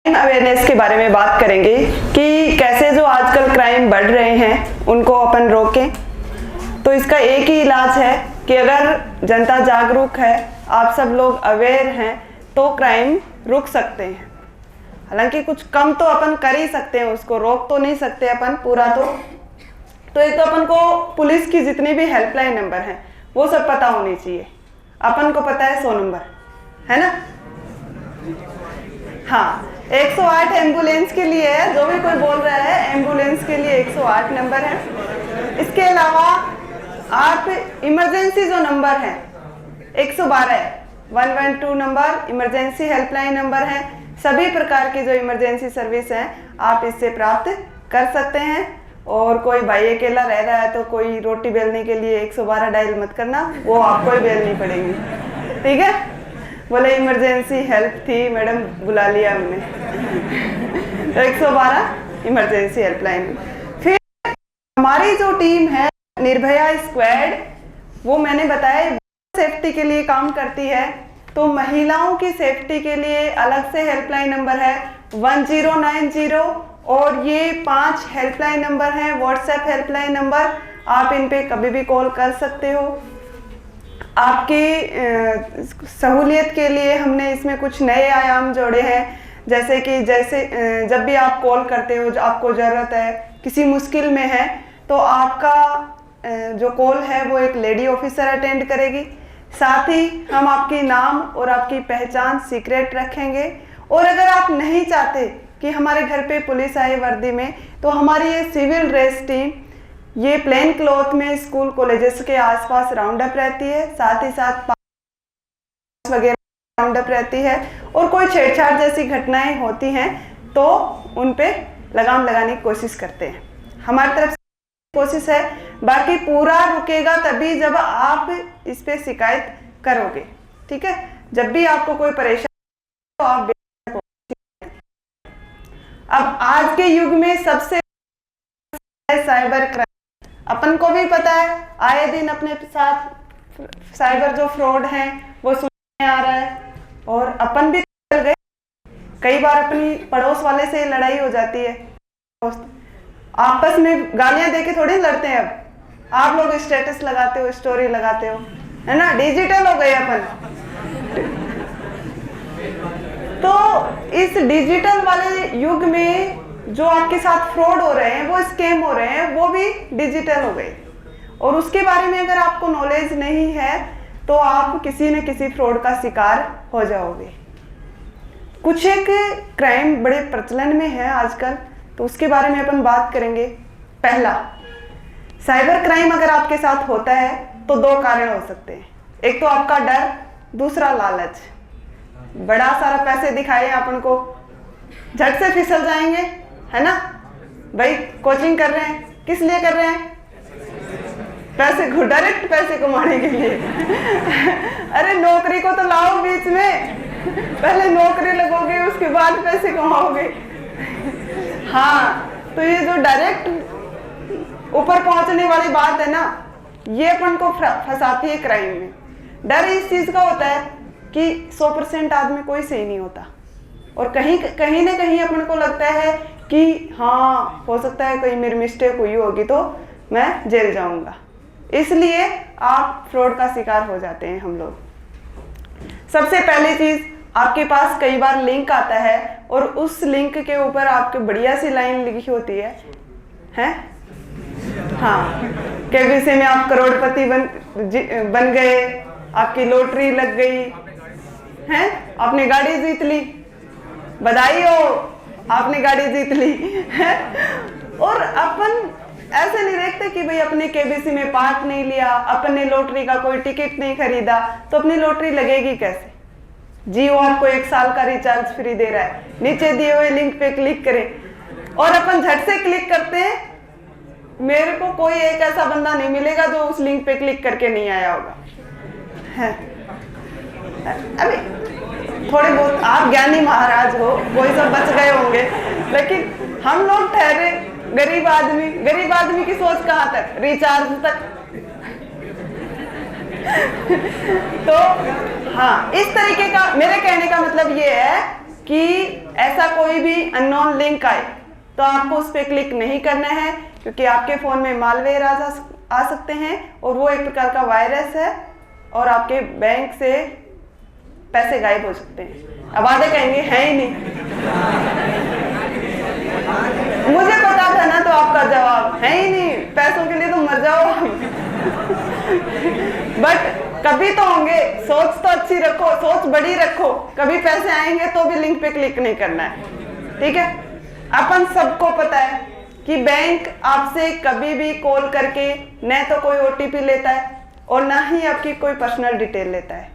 Awareness के बारे में बात करेंगे कि कैसे जो आजकल क्राइम बढ़ रहे हैं उनको अपन रोकें। तो इसका एक ही इलाज है कि अगर जनता जागरूक है, आप सब लोग अवेयर हैं, तो क्राइम रुक सकते हैं। हालांकि कुछ कम तो अपन कर ही सकते हैं, उसको रोक तो नहीं सकते अपन पूरा। तो एक तो अपन को पुलिस की जितनी भी हेल्पलाइन नंबर हैं वो सब पता होनी चाहिए। अपन को पता है 100 नंबर, है ना? हाँ, 108 एम्बुलेंस के लिए है। जो भी कोई बोल रहा है एम्बुलेंस के लिए 108 नंबर है। इसके अलावा आप इमरजेंसी जो नंबर है 112 है, 112 नंबर इमरजेंसी हेल्पलाइन नंबर है। सभी प्रकार की जो इमरजेंसी सर्विस है आप इससे प्राप्त कर सकते हैं। और कोई भाई अकेला रह रहा है तो कोई रोटी बेलने के लिए 112 डायल मत करना, वो आपको ही बेलनी पड़ेगी, ठीक है? बोले इमरजेंसी हेल्प थी मैडम, बुला लिया हमने। तो 112 इमरजेंसी हेल्पलाइन। फिर हमारी जो टीम है निर्भया स्क्वाड, वो मैंने बताया सेफ्टी के लिए काम करती है। तो महिलाओं की सेफ्टी के लिए अलग से हेल्पलाइन नंबर है 1090, और ये 5 हेल्पलाइन नंबर हैं, व्हाट्सएप हेल्पलाइन नंबर। आप इन पे कभी भी कॉल कर सकते हो। आपकी सहूलियत के लिए हमने इसमें कुछ नए आयाम जोड़े हैं, जैसे कि जब भी आप कॉल करते हो, जो आपको ज़रूरत है, किसी मुश्किल में है, तो आपका जो कॉल है वो एक लेडी ऑफिसर अटेंड करेगी। साथ ही हम आपकी नाम और आपकी पहचान सीक्रेट रखेंगे। और अगर आप नहीं चाहते कि हमारे घर पे पुलिस आए वर्दी में, तो हमारी ये सिविल ड्रेस टीम ये प्लेन क्लॉथ में स्कूल कॉलेजेस के आसपास राउंड अप रहती है। साथ ही साथ वगैरह राउंड अप रहती है। और कोई छेड़छाड़ जैसी घटनाएं होती हैं तो उन पे लगाम लगाने की कोशिश करते हैं। हमारी तरफ से कोशिश है। बाकी पूरा रुकेगा तभी जब आप इस पे शिकायत करोगे, ठीक है? जब भी आपको कोई परेशानी तो आप। अब आज के युग में सबसे साइबर क्राइम, अपन को भी पता है, आए दिन अपने साथ साइबर जो फ्रॉड हैं वो सुनने आ रहा है। और अपन भी गए, कई बार अपनी पड़ोस वाले से लड़ाई हो जाती है, आपस में गालियां देके थोड़ी लड़ते हैं। अब आप लोग स्टेटस लगाते हो, स्टोरी लगाते हो, है ना? डिजिटल हो गए अपन। तो इस डिजिटल वाले युग में जो आपके साथ फ्रॉड हो रहे हैं, वो स्कैम हो रहे हैं, वो भी डिजिटल हो गए। और उसके बारे में अगर आपको नॉलेज नहीं है तो आप किसी न किसी फ्रॉड का शिकार हो जाओगे। कुछ एक क्राइम बड़े प्रचलन में है आजकल, तो उसके बारे में अपन बात करेंगे। पहला, साइबर क्राइम अगर आपके साथ होता है तो 2 कारण हो सकते हैं। एक तो आपका डर, दूसरा लालच। बड़ा सारा पैसे दिखाए अपन को, झट से फिसल जाएंगे, है ना? भाई कोचिंग कर रहे हैं, किस लिए कर रहे हैं? पैसे को, डायरेक्ट पैसे कमाने के लिए। अरे नौकरी को तो लाओ बीच में, पहले नौकरी लगोगे उसके बाद पैसे कमाओगे। हाँ, तो ये जो डायरेक्ट ऊपर पहुंचने वाली बात है ना, ये अपन को फंसाती है क्राइम में। डर इस चीज का होता है कि 100% आदमी कोई सही नहीं होता, और कहीं ना कहीं अपन को लगता है कि हाँ हो सकता है कोई मेरी मिस्टेक हुई होगी तो मैं जेल जाऊंगा, इसलिए आप फ्रॉड का शिकार हो जाते हैं हम लोग। सबसे पहली चीज, आपके पास कई बार लिंक आता है और उस लिंक के ऊपर आपकी बढ़िया सी लाइन लिखी होती है, हाँ, केबीसी में आप करोड़पति बन गए, आपकी लॉटरी लग गई है, आपने गाड़ी जीत ली, बधाई हो, आपने गाड़ी जीत ली है। और अपन ऐसे नहीं देखते कि भाई अपने केबीसी में पार्ट नहीं लिया, अपने लॉटरी का कोई टिकट नहीं खरीदा, तो अपनी लॉटरी लगेगी कैसे? जियो आपको 1 साल का रिचार्ज फ्री दे रहा है, नीचे दिए हुए लिंक पे क्लिक करें, और अपन झट से क्लिक करते हैं। मेरे को कोई एक ऐसा बंदा नहीं मिलेगा जो उस लिंक पे क्लिक करके नहीं आया होगा, है? अभी थोड़े बहुत आप ज्ञानी महाराज हो, कोई सब बच गए होंगे, लेकिन हम लोग ठहरे गरीब आदमी। गरीब आदमी की सोच कहाँ तक? रिचार्ज तक। तो हाँ, इस तरीके का मेरे कहने का मतलब ये है कि ऐसा कोई भी अननोन लिंक आए तो आपको उस पर क्लिक नहीं करना है, क्योंकि आपके फ़ोन में मालवेयर आ सकते हैं और वो एक प्रकार का वायरस है और आपके बैंक से पैसे गायब हो सकते हैं। अब आधे कहेंगे है ही नहीं, मुझे पता था ना, तो आपका जवाब है ही नहीं, पैसों के लिए तो मर जाओ। बट कभी तो होंगे, सोच तो अच्छी रखो, सोच बड़ी रखो, कभी पैसे आएंगे तो भी लिंक पे क्लिक नहीं करना है, ठीक है। अपन सबको पता है कि बैंक आपसे कभी भी कॉल करके न तो कोई ओटीपी लेता है और ना ही आपकी कोई पर्सनल डिटेल लेता है,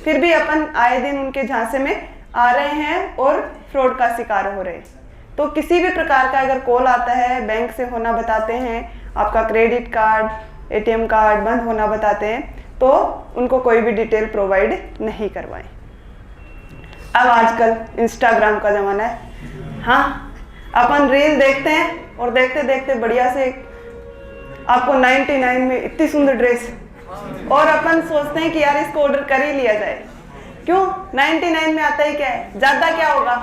फिर भी अपन आए दिन उनके झांसे में आ रहे हैं और फ्रॉड का शिकार हो रहे हैं। तो किसी भी प्रकार का अगर कॉल आता है, बैंक से होना बताते हैं, आपका क्रेडिट कार्ड, एटीएम कार्ड बंद होना बताते हैं, तो उनको कोई भी डिटेल प्रोवाइड नहीं करवाएं। अब आजकल इंस्टाग्राम का ज़माना है, हाँ, अपन रील देखते हैं और देखते देखते बढ़िया से आपको 99 में इतनी सुंदर ड्रेस, और अपन सोचते हैं कि यार इसको ऑर्डर कर ही लिया जाए। क्यों? 99 में आता ही क्या है, ज़्यादा क्या होगा,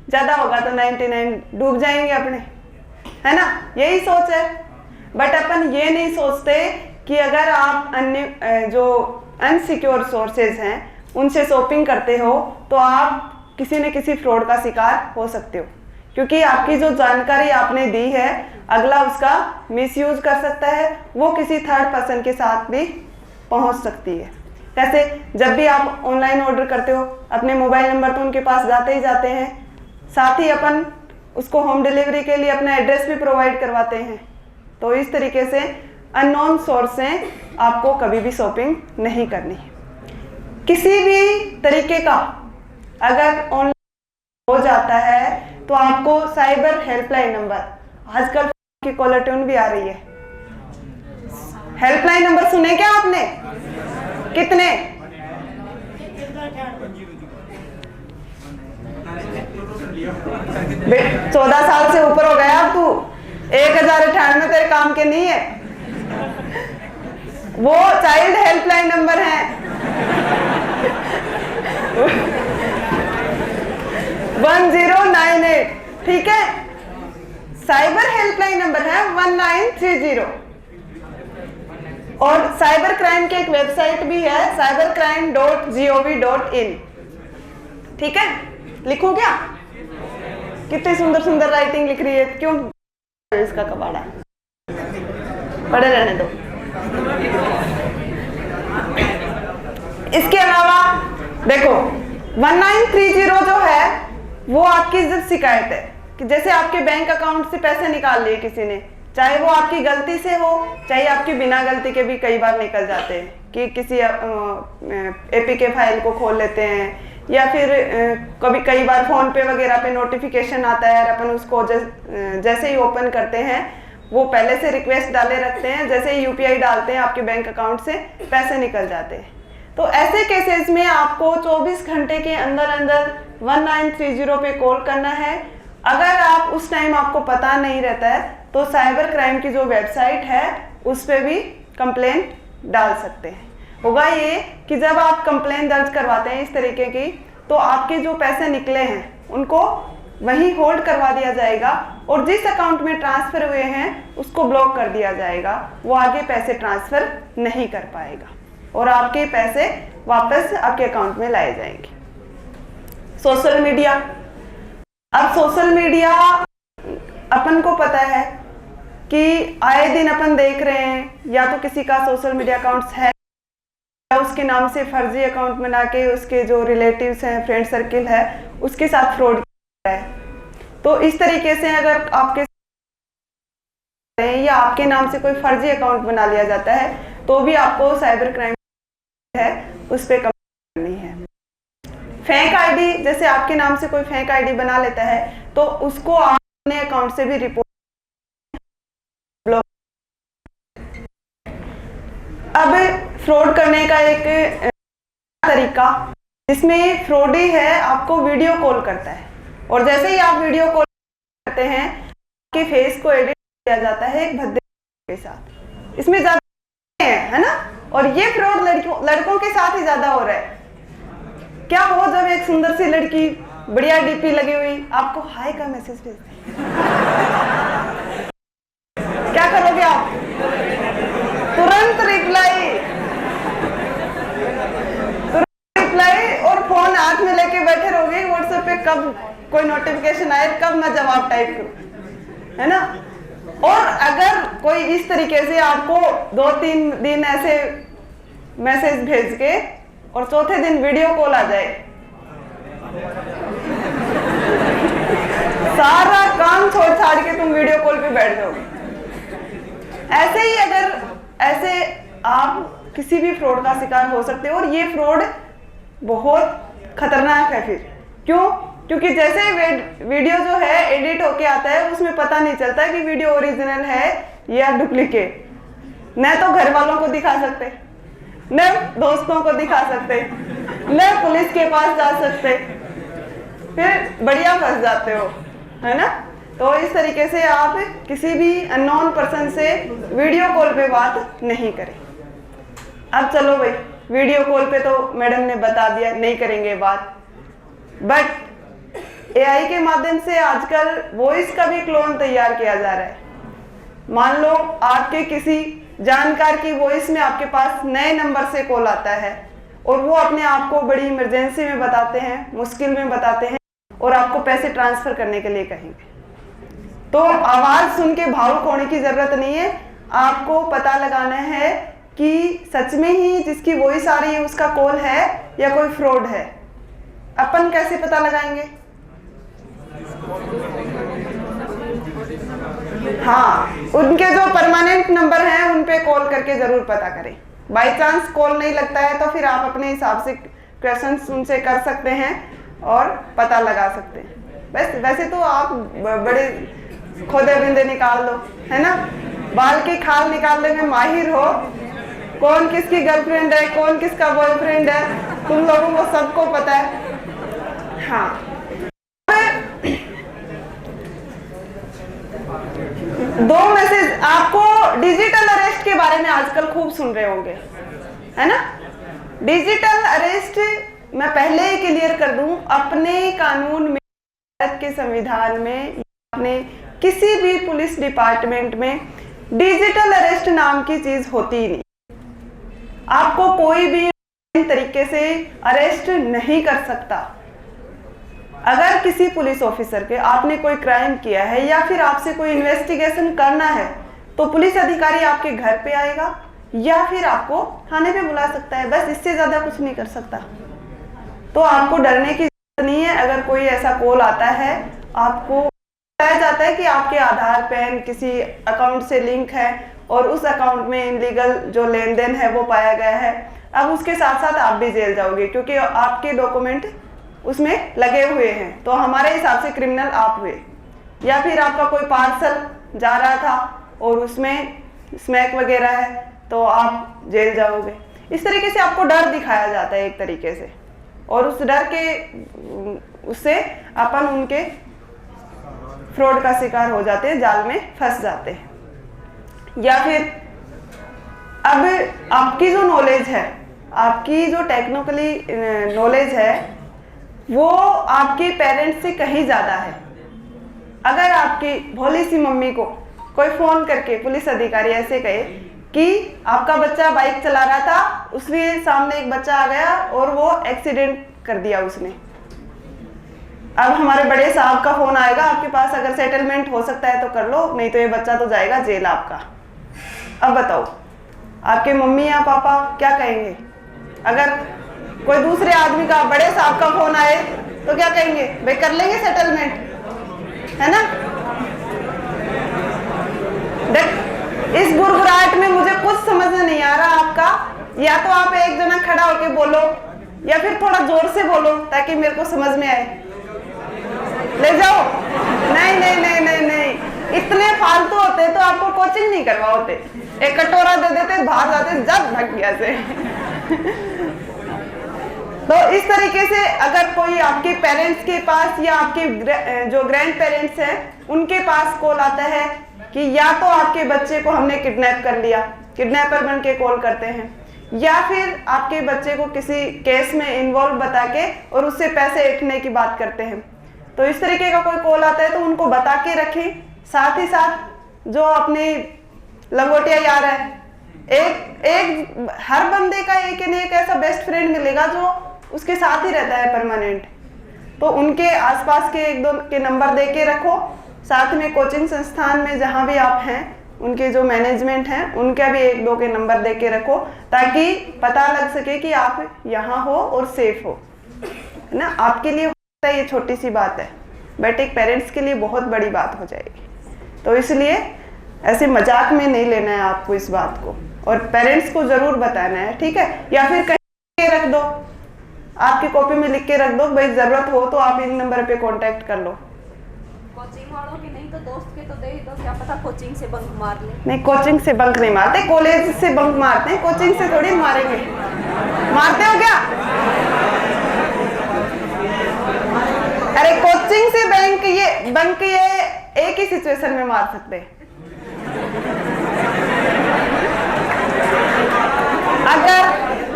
ज़्यादा होगा तो 99 डूब जाएंगे अपने, है ना, यही सोच है। बट अपन ये नहीं सोचते कि अगर आप अन्य जो अनसिक्योर सोर्सेज हैं उनसे शॉपिंग करते हो तो आप किसी न किसी फ्रॉड का शिकार हो सकते हो, क्योंकि आपकी जो जानकारी आपने दी है अगला उसका मिसयूज कर सकता है, वो किसी थर्ड पर्सन के साथ भी पहुंच सकती है। कैसे? जब भी आप ऑनलाइन ऑर्डर करते हो अपने मोबाइल नंबर तो उनके पास जाते ही जाते हैं, साथ ही अपन उसको होम डिलीवरी के लिए अपना एड्रेस भी प्रोवाइड करवाते हैं। तो इस तरीके से अननोन सोर्स से आपको कभी भी शॉपिंग नहीं करनी है। किसी भी तरीके का अगर ऑनलाइन हो जाता है तो आपको साइबर हेल्पलाइन नंबर, आजकल की कॉलर ट्यून भी आ रही है, हेल्पलाइन नंबर सुने क्या आपने? कितने? 14 साल से ऊपर हो गया अब तू, 1098 तेरे काम के नहीं है, वो चाइल्ड हेल्पलाइन नंबर है। 1098, ठीक है, साइबर हेल्पलाइन नंबर है 1930। और साइबर क्राइम की एक वेबसाइट भी है cybercrime.gov.in, ठीक है, लिखूं क्या? कितनी सुंदर सुंदर राइटिंग लिख रही है, क्यों? इसका कबाड़ा, पढ़े रहने दो। इसके अलावा देखो 1930 जो है वो आपकी जब शिकायत है कि जैसे आपके बैंक अकाउंट से पैसे निकाल लिए किसी ने, चाहे वो आपकी गलती से हो चाहे आपकी बिना गलती के भी कई बार निकल जाते हैं कि किसी एपीके फाइल को खोल लेते हैं, या फिर कभी कई बार फोन पे वगैरह पे नोटिफिकेशन आता है और अपन उसको जैसे ही ओपन करते हैं वो पहले से रिक्वेस्ट डाले रखते हैं, जैसे ही यूपीआई डालते हैं आपके बैंक अकाउंट से पैसे निकल जाते हैं। तो ऐसे केसेस में आपको 24 घंटे के अंदर अंदर 1930 पे कॉल करना है। अगर आप उस टाइम आपको पता नहीं रहता है तो साइबर क्राइम की जो वेबसाइट है उस पर भी कंप्लेन डाल सकते हैं। होगा ये कि जब आप कंप्लेन दर्ज करवाते हैं इस तरीके की, तो आपके जो पैसे निकले हैं उनको वहीं होल्ड करवा दिया जाएगा और जिस अकाउंट में ट्रांसफर हुए हैं उसको ब्लॉक कर दिया जाएगा, वो आगे पैसे ट्रांसफर नहीं कर पाएगा और आपके पैसे वापस आपके अकाउंट में लाए जाएंगे। सोशल मीडिया, अब सोशल मीडिया अपन को पता है कि आए दिन अपन देख रहे हैं या तो किसी का सोशल मीडिया अकाउंट्स है या उसके नाम से फर्जी अकाउंट बना के उसके जो रिलेटिव्स हैं, फ्रेंड सर्किल है, उसके साथ फ्रॉड किया है। तो इस तरीके से अगर आपके या आपके नाम से कोई फर्जी अकाउंट बना लिया जाता है तो भी आपको साइबर क्राइम है उस पर कंप्लेंट करनी है। फेक आईडी, जैसे आपके नाम से कोई फेक आईडी बना लेता है तो उसको आप अपने अकाउंट से भी रिपोर्ट ब्लॉक। अब फ्रॉड करने का एक तरीका जिसमें फ्रॉडी है, आपको वीडियो कॉल करता है और जैसे ही आप वीडियो कॉल करते हैं आपके फेस को एडिट किया जाता है एक भद्दे के साथ। इसमें ज्यादा है ना, और ये फ्रॉड लड़कों के साथ ही ज्यादा हो रहा है। क्या हो जब एक सुंदर सी लड़की बढ़िया डीपी लगी हुई, आपको हाय का मैसेज भेजते हैं, क्या करोगे आप? तुरंत रिप्लाई, और फोन हाथ में लेके बैठे रहोगे व्हाट्सएप पे, कब कोई नोटिफिकेशन आए, कब मैं जवाब टाइप करूं, है ना। और अगर कोई इस तरीके से आपको 2-3 दिन ऐसे मैसेज भेज के और चौथे दिन वीडियो कॉल आ जाए, सारा काम छोड़ छाड़ के तुम वीडियो कॉल पे बैठ जाओगे। ऐसे ही अगर ऐसे आप किसी भी फ्रॉड का शिकार हो सकते हो, और ये फ्रॉड बहुत खतरनाक है। फिर क्यों? क्योंकि जैसे वीडियो जो है एडिट होके आता है, उसमें पता नहीं चलता कि वीडियो ओरिजिनल है या डुप्लीकेट। न तो घर वालों को दिखा सकते, न दोस्तों को दिखा सकते, न पुलिस के पास जा सकते, फिर बढ़िया फंस जाते हो, है ना। तो इस तरीके से आप किसी भी अननोन पर्सन से वीडियो कॉल पे बात नहीं करें। अब चलो भाई, वीडियो कॉल पे तो मैडम ने बता दिया नहीं करेंगे बात, बट एआई के माध्यम से आजकल वॉइस का भी क्लोन तैयार किया जा रहा है। मान लो आपके किसी जानकार की वॉइस में आपके पास नए नंबर से कॉल आता है, और वो अपने आप को बड़ी इमरजेंसी में बताते हैं, मुश्किल में बताते हैं, और आपको पैसे ट्रांसफर करने के लिए कहेंगे। तो आवाज सुन के भावुक होने की जरूरत नहीं है, आपको पता लगाना है कि सच में ही जिसकी वॉइस आ रही है उसका कॉल है या कोई फ्रॉड है। अपन कैसे पता लगाएंगे? हाँ, उनके जो परमानेंट नंबर हैं उन पे कॉल करके जरूर पता करें। बाई चांस कॉल नहीं लगता है तो फिर आप अपने हिसाब से क्वेश्चंस उनसे कर सकते हैं और पता लगा सकते हैं। वैसे तो आप बड़े खोदे बिंदे निकाल दो, है ना, बाल की खाल निकालने में माहिर हो, कौन किसकी गर्लफ्रेंड है, कौन किसका बॉयफ्रेंड है, तुम लोगों को सबको पता है। हाँ, 2 मैसेज आपको डिजिटल अरेस्ट के बारे में आजकल खूब सुन रहे होंगे, है ना। डिजिटल अरेस्ट मैं पहले ही क्लियर कर दूं, अपने कानून में, भारत के संविधान में, अपने किसी भी पुलिस डिपार्टमेंट में डिजिटल अरेस्ट नाम की चीज होती ही नहीं। आपको कोई भी तरीके से अरेस्ट नहीं कर सकता। अगर किसी पुलिस ऑफिसर के आपने कोई क्राइम किया है या फिर आपसे कोई इन्वेस्टिगेशन करना है, तो पुलिस अधिकारी आपके घर पे आएगा या फिर आपको थाने पे बुला सकता है, बस इससे ज्यादा कुछ नहीं कर सकता। तो आपको डरने की जरूरत नहीं है। अगर कोई ऐसा कॉल आता है, आपको बताया जाता है कि आपके आधार पैन किसी अकाउंट से लिंक है और उस अकाउंट में इनलीगल जो लेन देन है वो पाया गया है, अब उसके साथ साथ आप भी जेल जाओगे क्योंकि आपके डॉक्यूमेंट उसमें लगे हुए हैं, तो हमारे हिसाब से क्रिमिनल आप हुए। या फिर आपका कोई पार्सल जा रहा था और उसमें स्मैक वगैरह है, तो आप जेल जाओगे। इस तरीके से आपको डर दिखाया जाता है एक तरीके से, और उस डर के उससे अपन उनके फ्रॉड का शिकार हो जाते हैं, जाल में फंस जाते हैं। या फिर अब आपकी जो नॉलेज है, आपकी जो टेक्निकली नॉलेज है, वो आपके पेरेंट्स से कहीं ज़्यादा है। अगर आपकी भोली सी मम्मी को कोई फ़ोन करके पुलिस अधिकारी ऐसे कहे कि आपका बच्चा बाइक चला रहा था, उसके सामने एक बच्चा आ गया और वो एक्सीडेंट कर दिया उसने, अब हमारे बड़े साहब का फ़ोन आएगा आपके पास, अगर सेटलमेंट हो सकता है तो कर लो, नहीं तो ये बच्चा तो जाएगा जेल आपका। अब बताओ आपके मम्मी या पापा क्या कहेंगे? अगर कोई दूसरे आदमी का, बड़े साहब का फोन आए तो क्या कहेंगे? भाई कर लेंगे सेटलमेंट, है ना। इस गुरगुराहट में मुझे कुछ समझ में नहीं आ रहा आपका, या तो आप एक जना खड़ा होके बोलो या फिर थोड़ा जोर से बोलो ताकि मेरे को समझ में आए। ले जाओ। नहीं नहीं नहीं नहीं नहीं, इतने फालतू होते तो आपको कोचिंग नहीं करवा होते, एक कटोरा दे देते, बाहर जाते, जब भाग गया से। तो इस तरीके से अगर कोई आपके पेरेंट्स के पास या आपके जो ग्रैंड पेरेंट्स हैं उनके पास कॉल आता है कि या तो आपके बच्चे को हमने किडनैप कर लिया, किडनैपर बन के कॉल करते हैं, या फिर आपके बच्चे को किसी केस में इन्वॉल्व बता के और उससे पैसे ऐंठने की बात करते हैं। तो इस तरीके का कोई कॉल आता है तो उनको बता के रखें। साथ ही साथ जो अपनी लंगोटिया यार है, एक हर बंदे का एक न एक ऐसा बेस्ट फ्रेंड मिलेगा जो उसके साथ ही रहता है परमानेंट। तो उनके आसपास के एक दो के नंबर दे के रखो। साथ में कोचिंग संस्थान में जहाँ भी आप हैं उनके जो मैनेजमेंट हैं उनका भी एक दो के नंबर दे के रखो, ताकि पता लग सके कि आप यहाँ हो और सेफ हो, है ना। आपके लिए होता है ये छोटी सी बात है, बट एक पेरेंट्स के लिए बहुत बड़ी बात हो जाएगी। तो इसलिए ऐसे मजाक में नहीं लेना है आपको इस बात को, और पेरेंट्स को जरूर बताना है, ठीक है। या फिर कहीं रख दो, आपकी कॉपी में लिख के रख दो, भाई जरूरत हो तो आप इन नंबर पे कांटेक्ट कर लो। कोचिंग वालों की नहीं तो दोस्त के तो दे ही दो, क्या पता कोचिंग से बंक मार ले। नहीं, कोचिंग से बंक नहीं मारते, कॉलेज से बंक मारते हैं, कोचिंग से थोड़ी मारेंगे। मारते हो क्या? अरे कोचिंग से बंक ये एक ही सिचुएशन में मार सकते हैं, अगर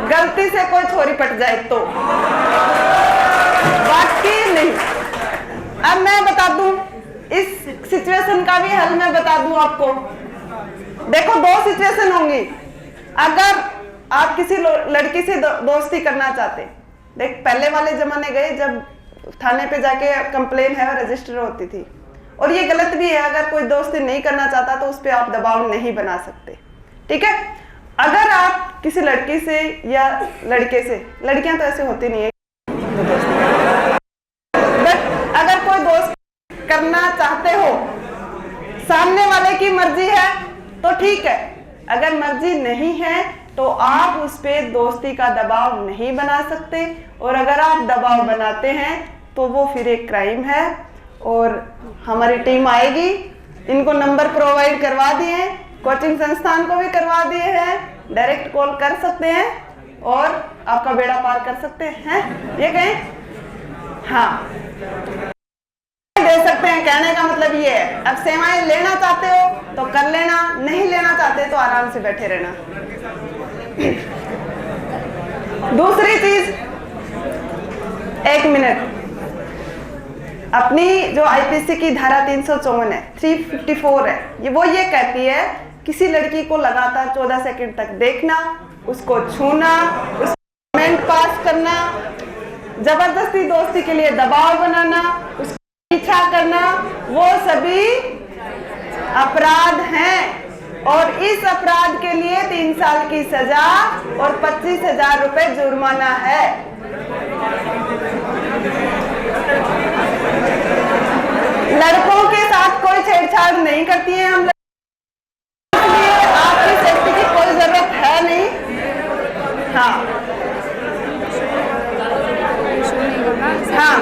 गलती से कोई छोरी पट जाए तो, बाकी नहीं। अब मैं बता दूं इस सिचुएशन का भी हल, मैं बता दूं आपको। देखो, दो सिचुएशन होंगी। अगर आप किसी लड़की से दोस्ती करना चाहते, देख पहले वाले जमाने गए जब थाने पे जाके कंप्लेन है रजिस्टर होती थी, और ये गलत भी है। अगर कोई दोस्ती नहीं करना चाहता तो उस पर आप दबाव नहीं बना सकते, ठीक है। अगर आप किसी लड़की से या लड़के से, लड़कियां तो ऐसे होती नहीं है, बट अगर कोई दोस्त करना चाहते हो, सामने वाले की मर्जी है तो ठीक है, अगर मर्जी नहीं है तो आप उस पर दोस्ती का दबाव नहीं बना सकते, और अगर आप दबाव बनाते हैं तो वो फिर एक क्राइम है। और हमारी टीम आएगी, इनको नंबर प्रोवाइड करवा दिए हैं, कोचिंग संस्थान को भी करवा दिए हैं, डायरेक्ट कॉल कर सकते हैं और आपका बेड़ा पार कर सकते हैं। ये कहें, हाँ दे सकते हैं, कहने का मतलब ये है। अब सेवाएं लेना चाहते हो तो कर लेना, नहीं लेना चाहते तो आराम से बैठे रहना। दूसरी चीज, एक मिनट, अपनी जो आईपीसी की धारा 354 है, 354 है, ये कहती है किसी लड़की को लगातार 14 सेकंड तक देखना, उसको छूना, उसको कमेंट पास करना, जबरदस्ती दोस्ती के लिए दबाव बनाना, उसको पीछा करना, वो सभी अपराध हैं, और इस अपराध के लिए 3 साल की सजा और 25,000 रुपए जुर्माना है। लड़कों के साथ कोई छेड़छाड़ नहीं करती है हम, इसलिए आपकी सेफ्टी की कोई जरूरत है नहीं। हाँ हाँ,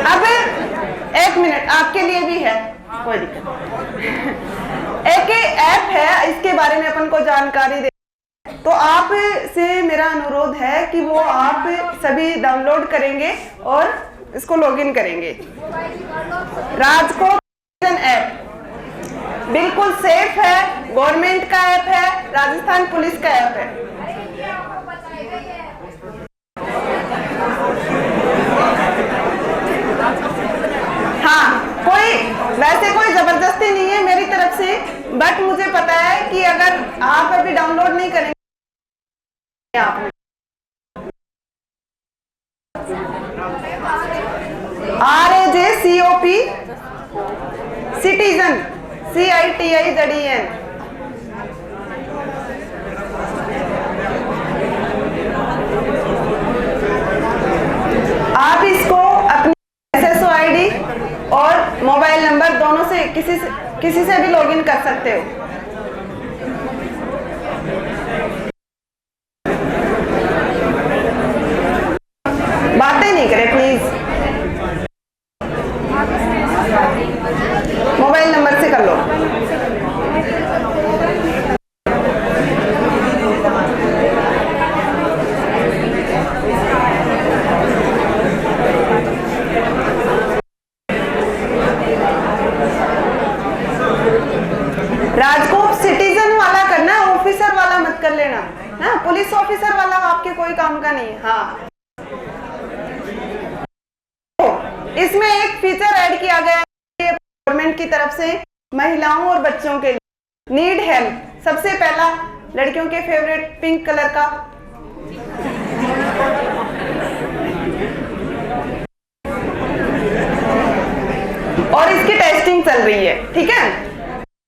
अब एक मिनट, आपके लिए भी है, कोई दिक्कत नहीं। एक ऐप है, इसके बारे में अपन को जानकारी दे, तो आप से मेरा अनुरोध है कि वो आप सभी डाउनलोड करेंगे और इसको लॉगिन करेंगे। राजकोट ऐप बिल्कुल सेफ है, गवर्नमेंट का ऐप है, राजस्थान पुलिस का ऐप है। हाँ, वैसे कोई जबरदस्ती नहीं है मेरी तरफ से, बट मुझे पता है कि अगर आप अभी डाउनलोड नहीं करेंगे, आप RAJCOP सिटीजन, CITIZEN, आप इसको अपनी SSO ID और मोबाइल नंबर दोनों से किसी से भी लॉगिन कर सकते हो। बातें नहीं करें प्लीज, मोबाइल नंबर से कर लो। राजकोट सिटीजन वाला करना, ऑफिसर वाला मत कर लेना। हाँ, पुलिस ऑफिसर नहीं, हाँ। तो इसमें एक फीचर ऐड किया गया है गवर्नमेंट की तरफ से महिलाओं और बच्चों के लिए, नीड हेल्प। सबसे पहला लड़कियों के फेवरेट पिंक कलर का और इसकी टेस्टिंग चल रही है, ठीक है।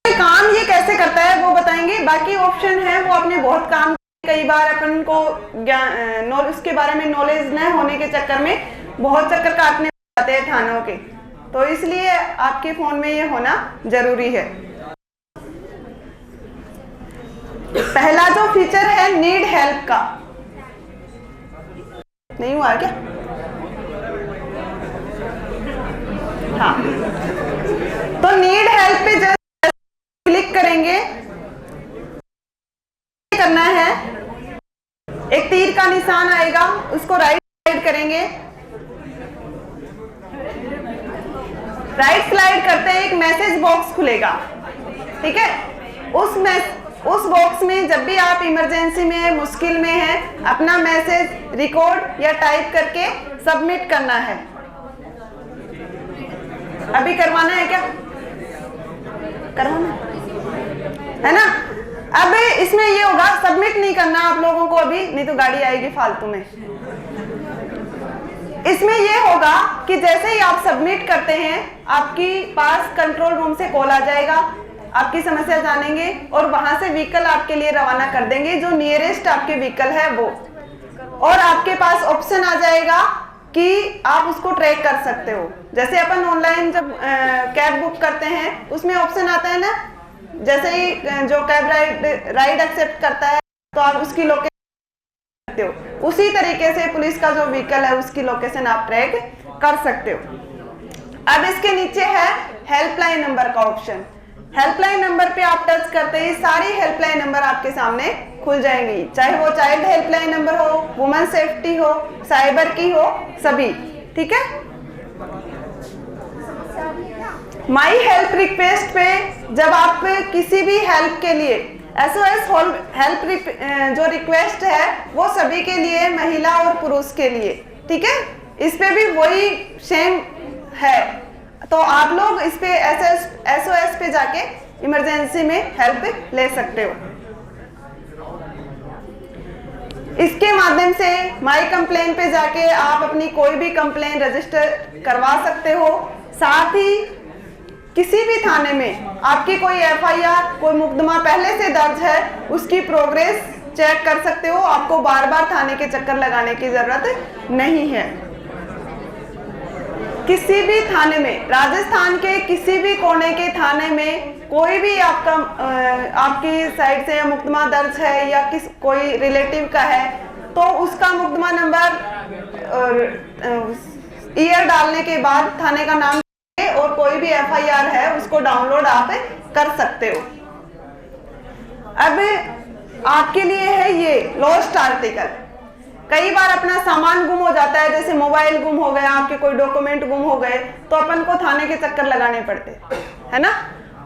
काम ये कैसे करता है वो बताएंगे, बाकी ऑप्शन है वो आपने बहुत काम, कई बार अपन को उसके बारे में नॉलेज न होने के चक्कर में बहुत चक्कर काटने जाते हैं थानों के, तो इसलिए आपके फोन में ये होना जरूरी है। पहला जो फीचर है नीड हेल्प का, नहीं हुआ क्या? हाँ, तो नीड हेल्प पे जब क्लिक करेंगे, करना है, एक तीर का निशान आएगा, उसको राइट स्लाइड करेंगे। राइट स्लाइड करते हैं, एक मैसेज बॉक्स खुलेगा, ठीक है। उस बॉक्स में जब भी आप इमरजेंसी में है, मुश्किल में है, अपना मैसेज रिकॉर्ड या टाइप करके सबमिट करना है। अभी करवाना है क्या? करवाना है ना? अब इसमें ये होगा, सबमिट नहीं करना आप लोगों को अभी, नहीं तो गाड़ी आएगी फालतू में। इसमें ये होगा कि जैसे ही आप सबमिट करते हैं, आपकी पास कंट्रोल रूम से कॉल आ जाएगा, आपकी समस्या जानेंगे और वहां से व्हीकल आपके लिए रवाना कर देंगे, जो नियरेस्ट आपके व्हीकल है वो, और आपके पास ऑप्शन आ जाएगा कि आप उसको ट्रैक कर सकते हो। जैसे अपन ऑनलाइन जब कैब बुक करते हैं, उसमें ऑप्शन आता है ना, जैसे ही जो कैब राइड एक्सेप्ट करता है तो आप उसकी लोकेशन सकते हो, उसी तरीके से पुलिस का जो व्हीकल है उसकी लोकेशन आप ट्रैक कर सकते हो। अब इसके नीचे है हेल्पलाइन नंबर का ऑप्शन। हेल्पलाइन नंबर पे आप टच करते ही सारी हेल्पलाइन नंबर आपके सामने खुल जाएंगी, चाहे वो चाइल्ड हेल्पलाइन नंबर हो, वुमेन सेफ्टी हो, साइबर की हो, सभी, ठीक है। माई हेल्प रिक्वेस्ट पे जब आप किसी भी हेल्प के लिए SOS हेल्प जो रिक्वेस्ट है वो सभी के लिए, महिला और पुरुष के लिए, ठीक है। इस पे भी वही सेम है, तो आप लोग इस पे SOS पे जाके इमरजेंसी में हेल्प ले सकते हो। इसके माध्यम से माई कंप्लेन पे जाके आप अपनी कोई भी कंप्लेन रजिस्टर करवा सकते हो। साथ ही किसी भी थाने में आपकी कोई FIR, कोई मुकदमा पहले से दर्ज है, उसकी प्रोग्रेस चेक कर सकते हो। आपको बार बार थाने के चक्कर लगाने की जरूरत नहीं है। किसी भी थाने में, राजस्थान के किसी भी कोने के थाने में कोई भी आपकी साइड से मुकदमा दर्ज है या कोई रिलेटिव का है, तो उसका मुकदमा नंबर और ईयर डालने के बाद थाने का नाम और कोई भी FIR है उसको डाउनलोड आप कर सकते हो। अब आपके लिए है ये लॉस्ट आर्टिकल। कई बार अपना सामान गुम हो जाता है, जैसे मोबाइल गुम हो गया, आपके कोई डॉक्यूमेंट गुम हो गए, तो अपन को थाने के चक्कर लगाने पड़ते, है ना।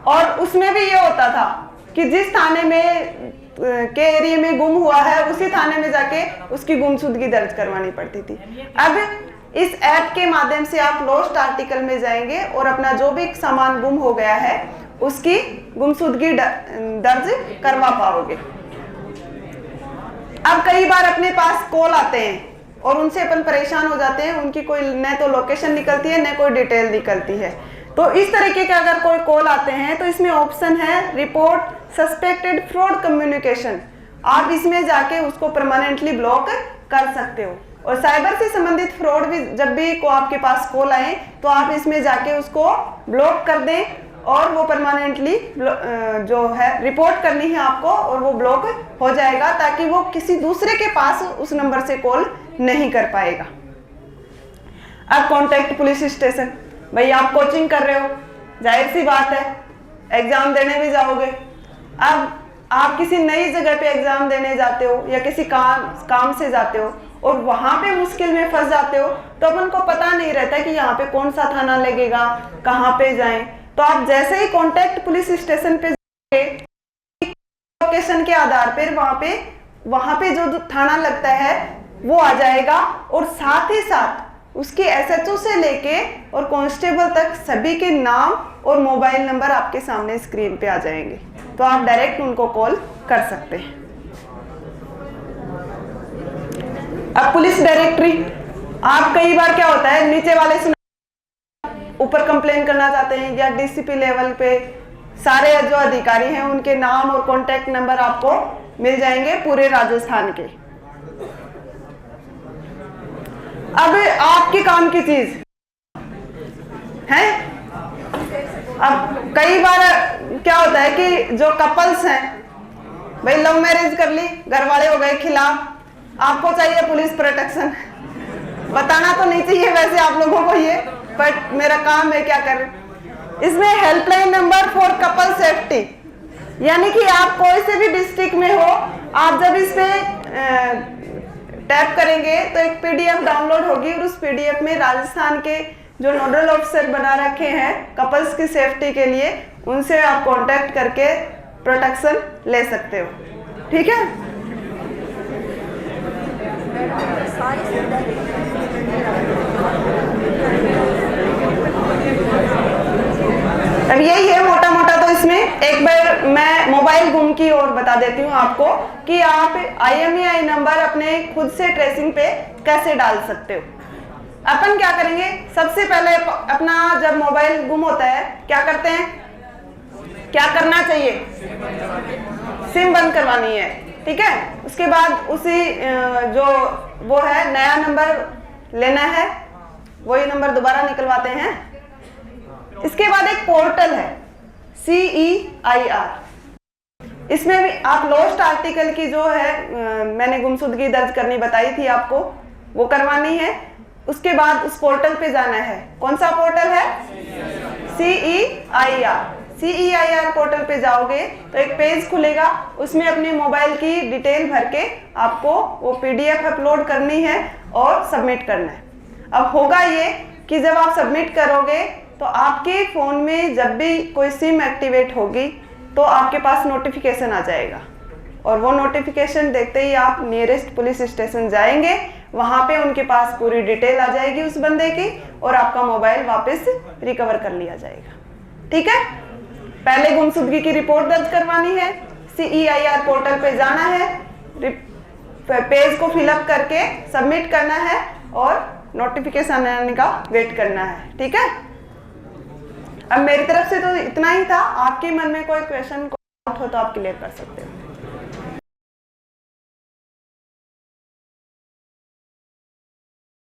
और उसमें भी ये होता था कि जिस थाने में के एरिया में गुम हुआ है, उसी थाने में जाके उसकी गुमशुदगी दर्ज करवानी पड़ती थी। अब इस ऐप के माध्यम से आप लॉस्ट आर्टिकल में जाएंगे और अपना जो भी सामान गुम हो गया है उसकी गुमशुदगी दर्ज करवा पाओगे। अब कई बार अपने पास कॉल आते हैं और उनसे अपन परेशान हो जाते हैं, उनकी कोई न तो लोकेशन निकलती है न कोई डिटेल निकलती है। तो इस तरीके के अगर कोई कॉल आते हैं तो इसमें ऑप्शन है रिपोर्ट सस्पेक्टेड फ्रॉड कम्युनिकेशन। आप इसमें जाके उसको परमानेंटली ब्लॉक कर सकते हो। और साइबर से संबंधित फ्रॉड भी जब भी को आपके पास कॉल आए तो आप इसमें जाके उसको ब्लॉक कर दें और वो परमानेंटली जो है रिपोर्ट करनी है आपको, और वो ब्लॉक हो जाएगा ताकि वो किसी दूसरे के पास उस नंबर से कॉल नहीं कर पाएगा। अब कॉन्टैक्ट पुलिस स्टेशन, भाई आप कोचिंग कर रहे हो, जाहिर सी बात है एग्जाम देने भी जाओगे। अब आप किसी नई जगह पे एग्जाम देने जाते हो या किसी काम से जाते हो और वहां पे मुश्किल में फंस जाते हो, तो अपन को पता नहीं रहता कि यहाँ पे कौन सा थाना लगेगा, कहाँ पे जाएं। तो आप जैसे ही कॉन्टैक्ट पुलिस स्टेशन पे लोकेशन के आधार पर वहां पे जो थाना लगता है वो आ जाएगा, और साथ ही साथ उसकी एसएचओ से लेके और कांस्टेबल तक सभी के नाम और मोबाइल नंबर आपके सामने स्क्रीन पे आ जाएंगे, तो आप डायरेक्ट उनको कॉल कर सकते हैं। अब पुलिस डायरेक्टरी, आप कई बार क्या होता है नीचे वाले से ऊपर कंप्लेन करना चाहते हैं या डीसीपी लेवल पे सारे जो अधिकारी हैं उनके नाम और कॉन्टैक्ट नंबर आपको मिल जाएंगे पूरे राजस्थान के। अब आपके काम की चीज है, अब कई बार क्या होता है कि जो कपल्स हैं, भाई लव मैरिज कर ली, घर वाले हो गए खिलाफ, आपको चाहिए पुलिस प्रोटेक्शन। बताना तो नहीं चाहिए वैसे आप लोगों को ये, बट मेरा काम है क्या करें। इसमें helpline number for couple safety, यानी कि आप कोई से भी डिस्ट्रिक्ट में हो, आप जब इस पे टैप करेंगे तो एक पीडीएफ डाउनलोड होगी, और उस पीडीएफ में राजस्थान के जो नोडल ऑफिसर बना रखे हैं कपल्स की सेफ्टी के लिए, उनसे आप कांटेक्ट करके प्रोटेक्शन ले सकते हो। ठीक है, अब यही है मोटा मोटा। तो इसमें एक बार मैं मोबाइल गुम की ओर बता देती हूँ आपको कि आप IMEI नंबर अपने खुद से ट्रेसिंग पे कैसे डाल सकते हो। अपन क्या करेंगे, सबसे पहले अपना जब मोबाइल गुम होता है क्या करते हैं, क्या करना चाहिए, सिम बंद करवानी है। ठीक है, उसके बाद उसी जो वो है नया नंबर लेना है, वही नंबर दोबारा निकलवाते हैं। इसके बाद एक पोर्टल है CEIR, इसमें भी आप लॉस्ट आर्टिकल की जो है मैंने गुमशुदगी दर्ज करनी बताई थी आपको, वो करवानी है। उसके बाद उस पोर्टल पे जाना है। कौन सा पोर्टल है, CEIR पोर्टल पे जाओगे तो एक पेज खुलेगा, उसमें अपने मोबाइल की डिटेल भर के आपको वो PDF अपलोड करनी है और सबमिट करना है। अब होगा ये कि जब आप सबमिट करोगे तो आपके फ़ोन में जब भी कोई सिम एक्टिवेट होगी तो आपके पास नोटिफिकेशन आ जाएगा, और वो नोटिफिकेशन देखते ही आप नियरेस्ट पुलिस स्टेशन जाएंगे, वहाँ पे उनके पास पूरी डिटेल आ जाएगी उस बंदे की, और आपका मोबाइल वापस रिकवर कर लिया जाएगा। ठीक है, पहले गुमशुदगी की रिपोर्ट दर्ज करवानी है, CEIR पोर्टल पे जाना है, पेज को फिलअप करके सबमिट करना है और नोटिफिकेशन आने का वेट करना है। ठीक है, अब मेरी तरफ से तो इतना ही था। आपके मन में कोई क्वेश्चन हो तो आप क्लियर कर सकते हो।